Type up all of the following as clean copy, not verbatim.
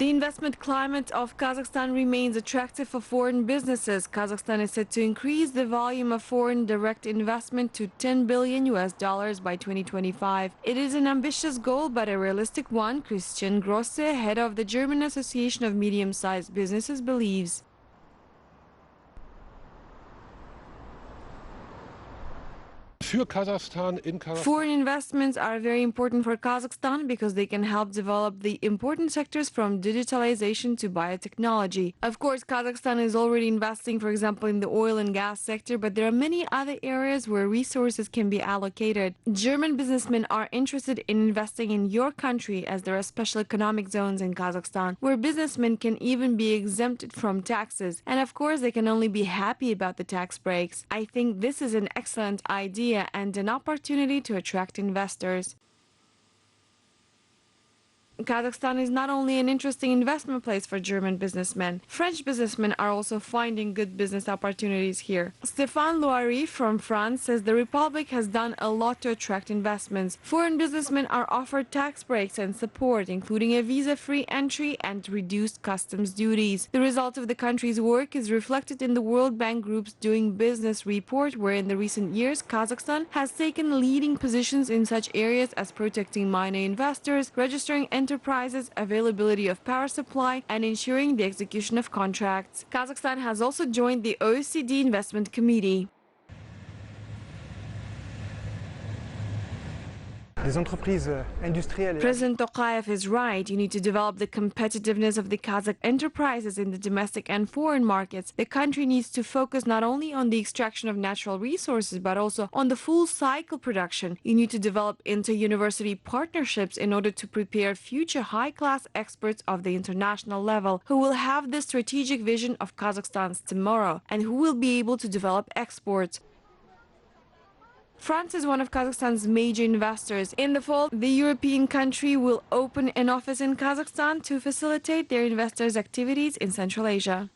The investment climate of Kazakhstan remains attractive for foreign businesses. Kazakhstan is set to increase the volume of foreign direct investment to $10 billion by 2025. It is an ambitious goal, but a realistic one, Christian Grosse, head of the German Association of Medium-Sized Businesses, believes. Foreign investments are very important for Kazakhstan because they can help develop the important sectors from digitalization to biotechnology. Of course, Kazakhstan is already investing, for example, in the oil and gas sector, but there are many other areas where resources can be allocated. German businessmen are interested in investing in your country as there are special economic zones in Kazakhstan where businessmen can even be exempted from taxes. And of course, they can only be happy about the tax breaks. I think this is an excellent idea and an opportunity to attract investors. Kazakhstan is not only an interesting investment place for German businessmen. French businessmen are also finding good business opportunities here. Stéphane Loiry from France says the Republic has done a lot to attract investments. Foreign businessmen are offered tax breaks and support, including a visa-free entry and reduced customs duties. The result of the country's work is reflected in the World Bank Group's Doing Business report, where in the recent years Kazakhstan has taken leading positions in such areas as protecting minor investors, registering enterprises, availability of power supply, and ensuring the execution of contracts. Kazakhstan has also joined the OECD Investment Committee. President Tokayev is right. You need to develop the competitiveness of the Kazakh enterprises in the domestic and foreign markets. The country needs to focus not only on the extraction of natural resources, but also on the full cycle production. You need to develop inter-university partnerships in order to prepare future high-class experts of the international level who will have the strategic vision of Kazakhstan's tomorrow and who will be able to develop exports. France is one of Kazakhstan's major investors. In the fall, the European country will open an office in Kazakhstan to facilitate their investors' activities in Central Asia.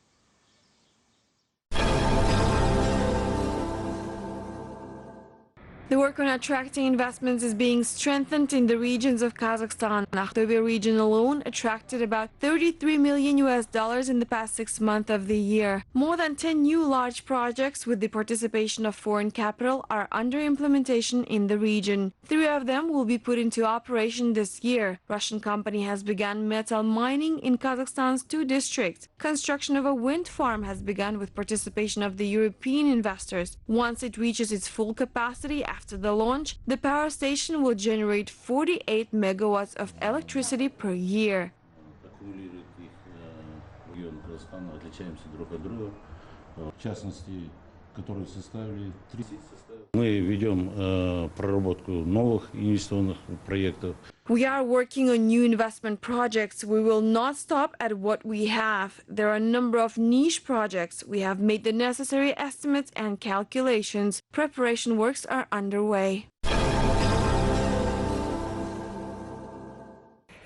The work on attracting investments is being strengthened in the regions of Kazakhstan. Aktobe region alone attracted about $33 million in the past 6 months of the year. More than 10 new large projects with the participation of foreign capital are under implementation in the region. 3 of them will be put into operation this year. Russian company has begun metal mining in Kazakhstan's 2 districts. Construction of a wind farm has begun with participation of the European investors. Once it reaches its full capacity, after the launch, the power station will generate 48 megawatts of electricity per year. We are working on new investment projects. We will not stop at what we have. There are a number of niche projects. We have made the necessary estimates and calculations. Preparation works are underway.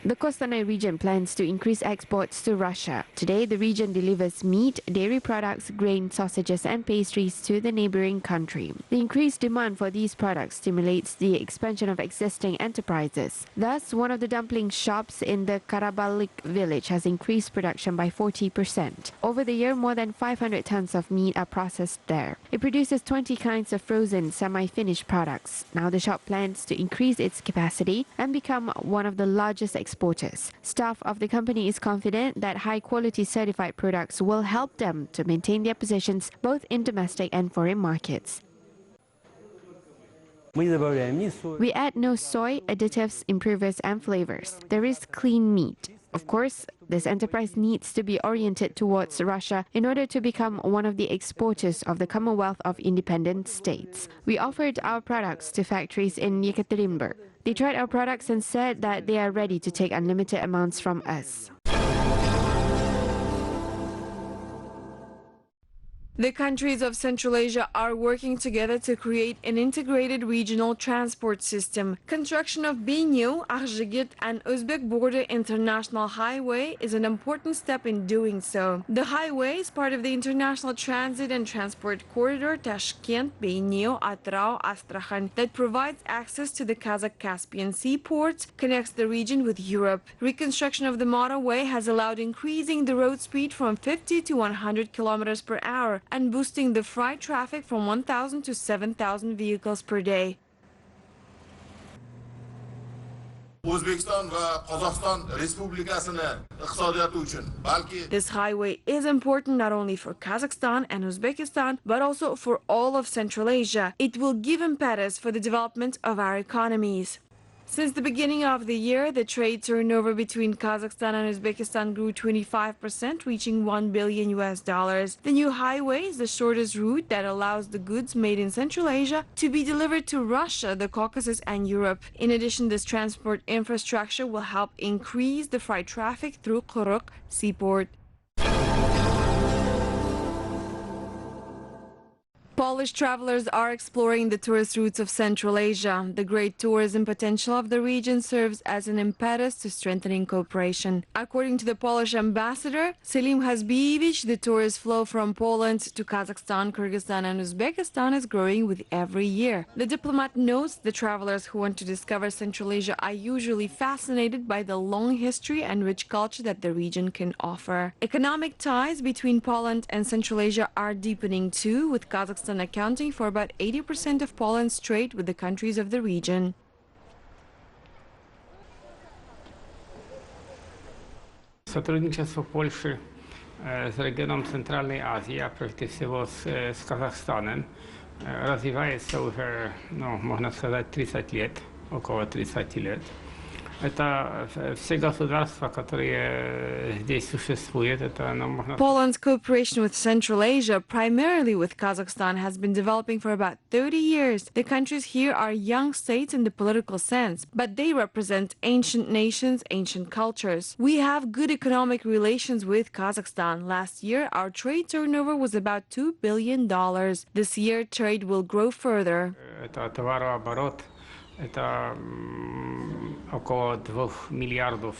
The Kostanay region plans to increase exports to Russia. Today, the region delivers meat, dairy products, grain, sausages and pastries to the neighboring country. The increased demand for these products stimulates the expansion of existing enterprises. Thus, one of the dumpling shops in the Karabalik village has increased production by 40%. Over the year, more than 500 tons of meat are processed there. It produces 20 kinds of frozen, semi-finished products. Now the shop plans to increase its capacity and become one of the largest exporters. Staff of the company is confident that high-quality certified products will help them to maintain their positions both in domestic and foreign markets. We add no soy, additives, improvers and flavors. There is clean meat. Of course, this enterprise needs to be oriented towards Russia in order to become one of the exporters of the Commonwealth of Independent States. We offered our products to factories in Yekaterinburg. They tried our products and said that they are ready to take unlimited amounts from us. The countries of Central Asia are working together to create an integrated regional transport system. Construction of Binyu, Arzhigit and Uzbek border international highway is an important step in doing so. The highway is part of the international transit and transport corridor Tashkent, Binyu, Atrau, Astrakhan that provides access to the Kazakh Caspian Sea ports, connects the region with Europe. Reconstruction of the motorway has allowed increasing the road speed from 50 to 100 kilometers per hour and boosting the freight traffic from 1,000 to 7,000 vehicles per day. O'zbekiston va Qozog'iston Respublikasini iqtisodiyoti uchun balki This highway is important not only for Kazakhstan and Uzbekistan but also for all of Central Asia. It will give impetus for the development of our economies. Since the beginning of the year, the trade turnover between Kazakhstan and Uzbekistan grew 25%, reaching $1 billion. The new highway is the shortest route that allows the goods made in Central Asia to be delivered to Russia, the Caucasus, and Europe. In addition, this transport infrastructure will help increase the freight traffic through Kuruk seaport. Polish travelers are exploring the tourist routes of Central Asia. The great tourism potential of the region serves as an impetus to strengthening cooperation. According to the Polish ambassador, Selim Hasbievich, the tourist flow from Poland to Kazakhstan, Kyrgyzstan and Uzbekistan is growing with every year. The diplomat notes the travelers who want to discover Central Asia are usually fascinated by the long history and rich culture that the region can offer. Economic ties between Poland and Central Asia are deepening too, with Kazakhstan accounting for about 80% of Poland's trade with the countries of the region. Сотрудничество Польши с регионом Центральной Азии, а прежде всего с Казахстаном, развивается уже, можно сказать, 30 лет, около 30 лет. Это все государства, которые здесь существуют, это, можно... Poland's cooperation with Central Asia, primarily with Kazakhstan, has been developing for about 30 years. The countries here are young states in the political sense, but they represent ancient nations, ancient cultures. We have good economic relations with Kazakhstan. Last year, our trade turnover was about $2 billion. This year, trade will grow further. Это товарооборот. Это около $2 миллиардов.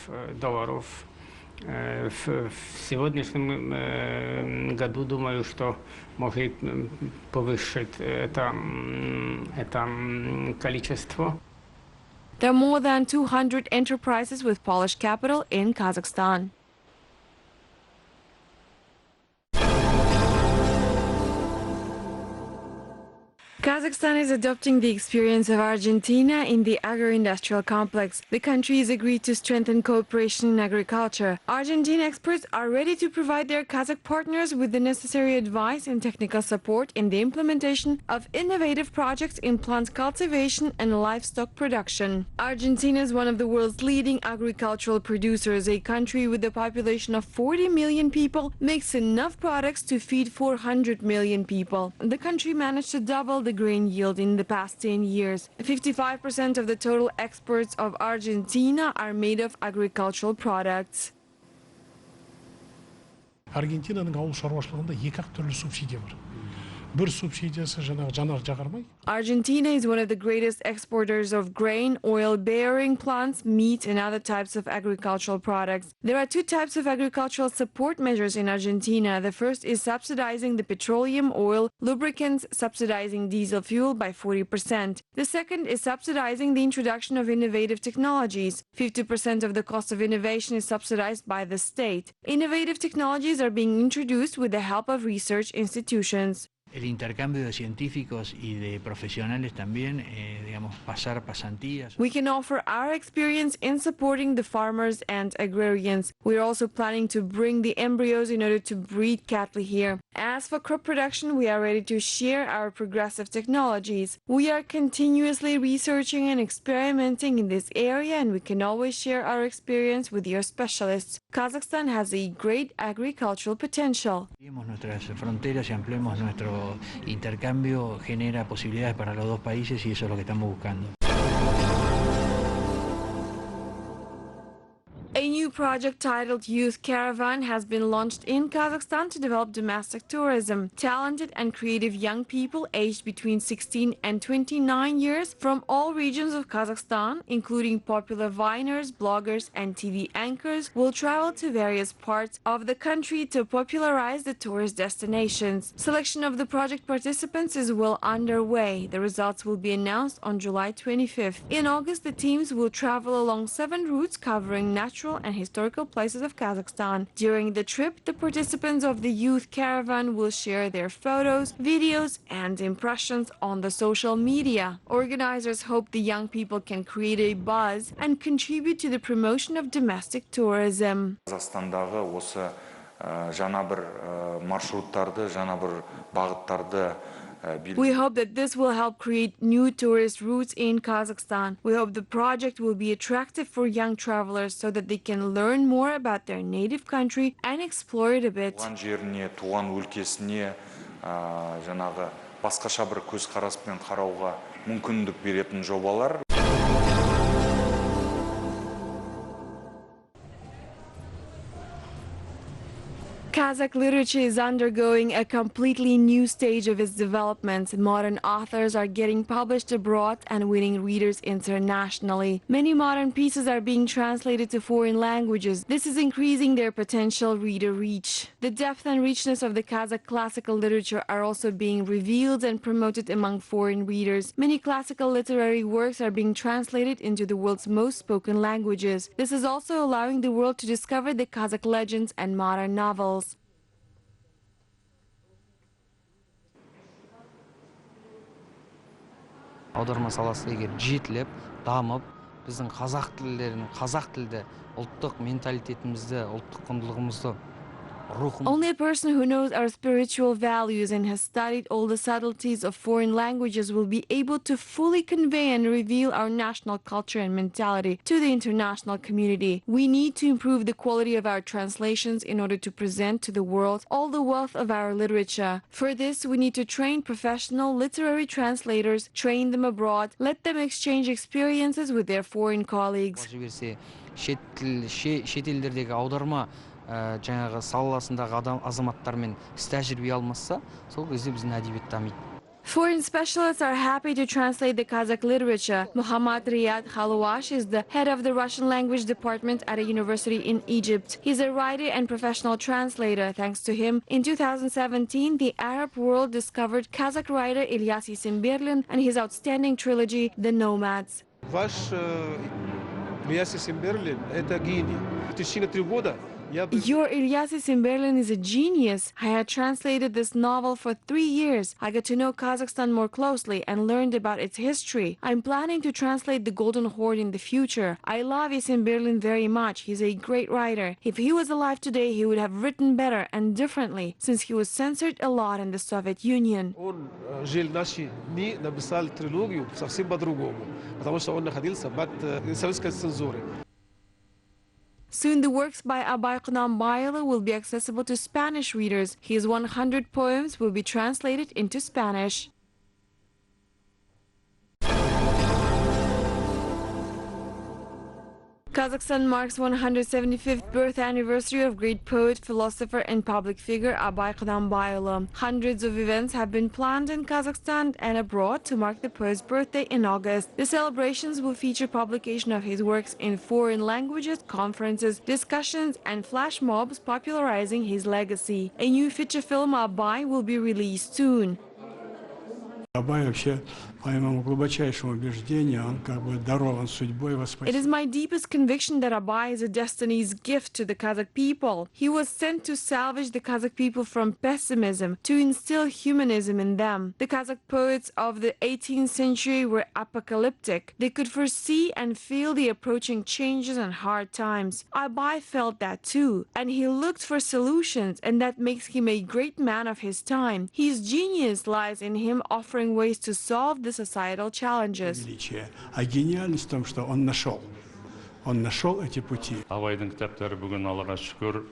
В сегодняшнем году, думаю, что может повысить это количество. There are more than 200 enterprises with Polish capital in Kazakhstan. Kazakhstan is adopting the experience of Argentina in the agro-industrial complex. The countries agreed to strengthen cooperation in agriculture. Argentine experts are ready to provide their Kazakh partners with the necessary advice and technical support in the implementation of innovative projects in plant cultivation and livestock production. Argentina is one of the world's leading agricultural producers. A country with a population of 40 million people makes enough products to feed 400 million people. The country managed to double the grain yield in the past 10 years. 55% of the total exports of Argentina are made of agricultural products. Аргентинаның ауыл шаруашылығында екі-ақ түрлі субсидия бар. Bir subsidiyası janар-жағармай. Argentina is one of the greatest exporters of grain, oil-bearing plants, meat, and other types of agricultural products. There are two types of agricultural support measures in Argentina. The first is subsidizing the petroleum, oil, lubricants, subsidizing diesel fuel by 40%. The second is subsidizing the introduction of innovative technologies. 50% of the cost of innovation is subsidized by the state. Innovative technologies are being introduced with the help of research institutions. El intercambio de científicos y de profesionales también, digamos, pasar pasantías. We can offer our experience in supporting the farmers and agrarians. We are also planning to bring the embryos in order to breed cattle here. As for crop production, we are ready to share our progressive technologies. We are continuously researching and experimenting in this area, and we can always share our experience with your specialists. Kazakhstan has a great agricultural potential. Ampliemos nuestras fronteras y ampliemos nuestro intercambio, genera posibilidades para los dos países y eso es lo que estamos buscando. A new project titled Youth Caravan has been launched in Kazakhstan to develop domestic tourism. Talented and creative young people aged between 16 and 29 years from all regions of Kazakhstan, including popular viners, bloggers, and TV anchors, will travel to various parts of the country to popularize the tourist destinations. Selection of the project participants is well underway. The results will be announced on July 25th. In August, the teams will travel along 7 routes covering natural and historical places of Kazakhstan. During the trip, the participants of the Youth Caravan will share their photos, videos, and impressions on the social media. Organizers hope the young people can create a buzz and contribute to the promotion of domestic tourism. Қазақстандағы осы жаңа бір маршруттарды, жаңа бір бағыттарды We hope that this will help create new tourist routes in Kazakhstan. We hope the project will be attractive for young travelers so that they can learn more about their native country and explore it a bit. Туған жеріне, туған өлкесіне жаңағы басқаша бір көзқараспен қарауға мүмкіндік беретін жобалар. Kazakh literature is undergoing a completely new stage of its development. Modern authors are getting published abroad and winning readers internationally. Many modern pieces are being translated to foreign languages. This is increasing their potential reader reach. The depth and richness of the Kazakh classical literature are also being revealed and promoted among foreign readers. Many classical literary works are being translated into the world's most spoken languages. This is also allowing the world to discover the Kazakh legends and modern novels. Аударма саласы егер жетіліп, дамып, біздің қазақ тілді ұлттық менталитетімізді, ұлттық құндылығымызды, рухымызды. Only a person who knows our spiritual values and has studied all the subtleties of foreign languages will be able to fully convey and reveal our national culture and mentality to the international community. We need to improve the quality of our translations in order to present to the world all the wealth of our literature. For this, we need to train professional literary translators, train them abroad, let them exchange experiences with their foreign colleagues. Шетелдердегі аударма жаңағы саласындағы азаматтармен тәжірибе алмаса, сол кезде біздің әдебиет дамиды. Foreign specialists are happy to translate the Kazakh literature. Muhammad Riyad Khalouash is the head of the Russian language department at a university in Egypt. He's a writer and professional translator. Thanks to him, in 2017, the Arab world discovered Kazakh writer Ilyas Isimberlin and his outstanding trilogy, The Nomads. Ваш Ilyas Isimberlin – это гений. В течение 3 года Your Ilyas Isimberlin is a genius. I had translated this novel for 3 years. I got to know Kazakhstan more closely and learned about its history. I'm planning to translate The Golden Horde in the future. I love Isimberlin very much. He's a great writer. If he was alive today, he would have written better and differently, since he was censored a lot in the Soviet Union. Он жил наши дни, написал трилогию совсем по-другому, потому что он находился под советской цензурой. Soon the works by Abay Qunambaylı will be accessible to Spanish readers. His 100 poems will be translated into Spanish. Kazakhstan marks 175th birth anniversary of great poet, philosopher and public figure Abay Qunambaylı. Hundreds of events have been planned in Kazakhstan and abroad to mark the poet's birthday in August. The celebrations will feature publication of his works in foreign languages, conferences, discussions and flash mobs popularizing his legacy. A new feature film Abay will be released soon. Абай вообще, по моему глубочайшему убеждению, он как бы дарован судьбой во спасение. It is my deepest conviction that Abay is a destiny's gift to the Kazakh people. He was sent to salvage the Kazakh people from pessimism, to instill humanism in them. The Kazakh poets of the 18th century were apocalyptic. They could foresee and feel the approaching changes and hard times. Abay felt that too, and he looked for solutions, and that makes him a great man of his time. His genius lies in him offering ways to solve the societal challenges. А гениальность в том, что он нашел эти пути. Абайдың кітаптары бүгін Аллаға шүкір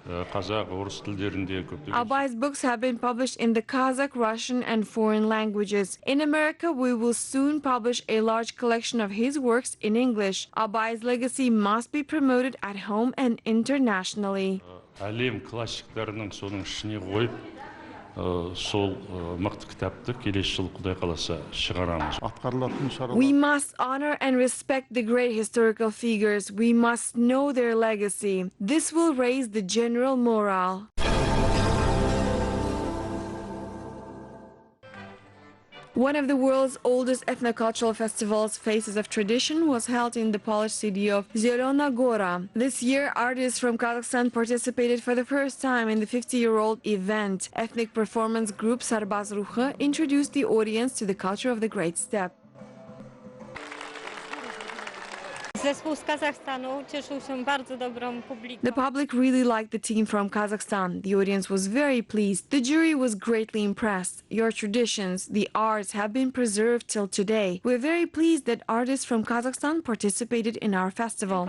қазақ, орыс тілдерінде көптеген. Abay's books have been published in the Kazakh, Russian, and foreign languages. In America, we will soon publish a large collection of his works in English. Abay's legacy must be promoted at home and internationally. Әлем классиктарының соның ішіне қойып, сол мықты кітапты келесі жыл Құдай қаласа шығарамыз. We must honor and respect the great historical figures. We must know their legacy. This will raise the general morale. One of the world's oldest ethnocultural festivals, Faces of Tradition, was held in the Polish city of Zielona Gora. This year, artists from Kazakhstan participated for the first time in the 50-year-old event. Ethnic performance group Sarbaz Ruchy introduced the audience to the culture of the Great Steppe. The public really liked the team from Kazakhstan. The audience was very pleased. The jury was greatly impressed. Your traditions, the arts have been preserved till today. We're very pleased that artists from Kazakhstan participated in our festival.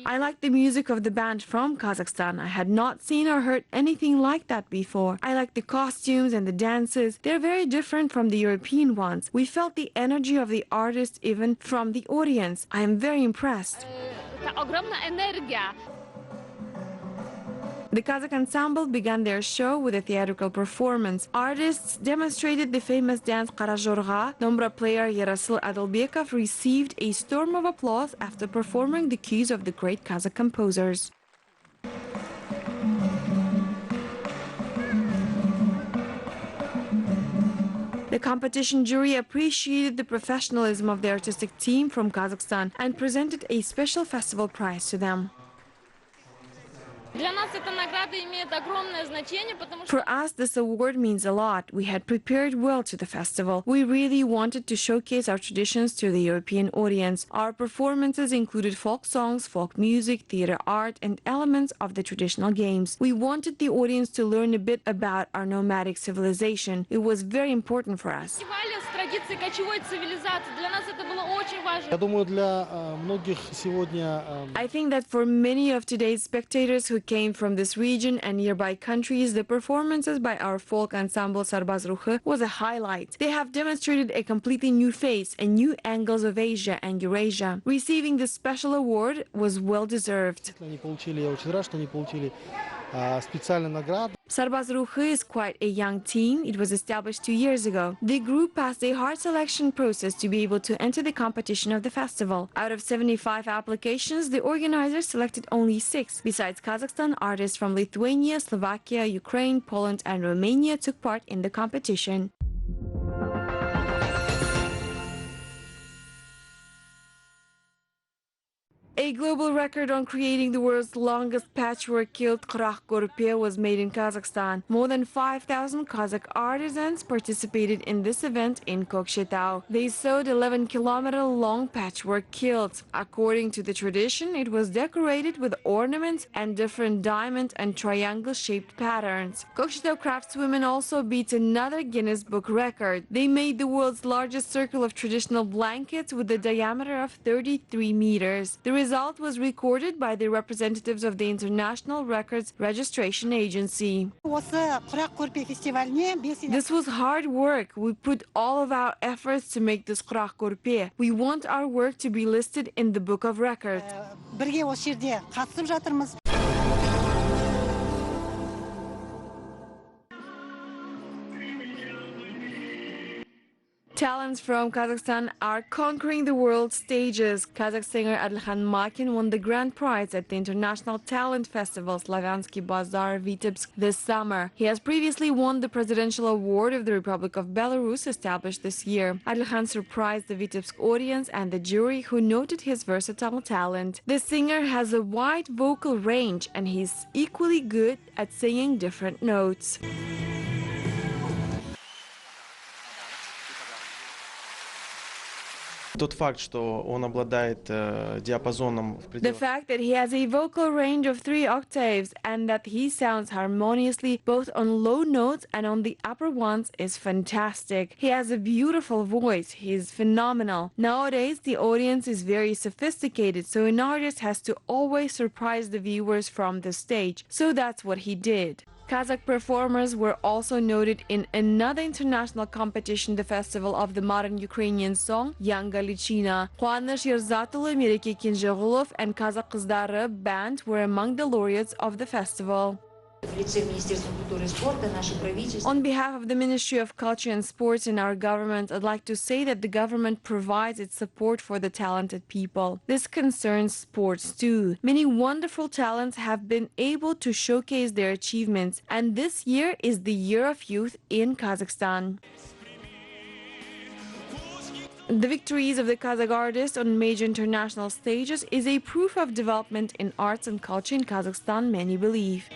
I like the music of the band from Kazakhstan. I had not seen or heard anything like that before. I like the costumes and the dances. They're very different from the European ones. We felt the energy of the artists even from the audience. I am very impressed. The Kazakh ensemble began their show with a theatrical performance. Artists demonstrated the famous dance Karajorga. Dombra player Yerasil Adalbekov received a storm of applause after performing the cues of the great Kazakh composers. The competition jury appreciated the professionalism of the artistic team from Kazakhstan and presented a special festival prize to them. For us, this award means a lot. We had prepared well to the festival. We really wanted to showcase our traditions to the European audience. Our performances included folk songs, folk music, theater art, and elements of the traditional games. We wanted the audience to learn a bit about our nomadic civilization. It was very important for us. I think that for many of today's spectators who came from this region and nearby countries, the performances by our folk ensemble Sarbaz Ruchy was a highlight. They have demonstrated a completely new face and new angles of Asia and Eurasia. Receiving this special award was well deserved. Sarbaz Ruchy is quite a young team. It was established 2 years ago. The group passed a hard selection process to be able to enter the competition of the festival. Out of 75 applications, the organizers selected only 6. Besides Kazakhstan, artists from Lithuania, Slovakia, Ukraine, Poland, and Romania took part in the competition. A global record on creating the world's longest patchwork kilt Quraq Gorpe was made in Kazakhstan. More than 5,000 Kazakh artisans participated in this event in Kokshetau. They sewed 11-kilometer-long patchwork kilt. According to the tradition, it was decorated with ornaments and different diamond and triangle-shaped patterns. Kokshetau craftswomen also beat another Guinness Book record. They made the world's largest circle of traditional blankets with a diameter of 33 meters. The result was recorded by the representatives of the International Records Registration Agency. This was hard work. We put all of our efforts to make this Quraq Gorpe. We want our work to be listed in the Book of Records. Talents from Kazakhstan are conquering the world stages. Kazakh singer Adilkhan Makin won the grand prize at the International Talent Festival Slavyansky Bazar, Vitebsk this summer. He has previously won the Presidential Award of the Republic of Belarus established this year. Adilkhan surprised the Vitebsk audience and the jury, who noted his versatile talent. The singer has a wide vocal range and he's equally good at singing different notes. Тот факт, что он обладает диапазоном в The пределах... fact that he has a vocal range of 3 octaves and that he sounds harmoniously both on low notes and on the upper ones is fantastic. He has a beautiful voice. He is phenomenal. Nowadays, the audience is very sophisticated, so an artist has to always surprise the viewers from the stage. So that's what he did. Kazakh performers were also noted in another international competition, the Festival of the Modern Ukrainian Song, Yanga Lichina. Quvanish Yerzatulu, Mireke Kinjegulov, and Kazakh Qizlari band were among the laureates of the festival. On behalf of the Ministry of Culture and Sports and our government, I'd like to say that the government provides its support for the talented people. This concerns sports too. Many wonderful talents have been able to showcase their achievements, and this year is the Year of Youth in Kazakhstan. The victories of the Kazakh artists on major international stages is a proof of development in arts and culture in Kazakhstan, many believe.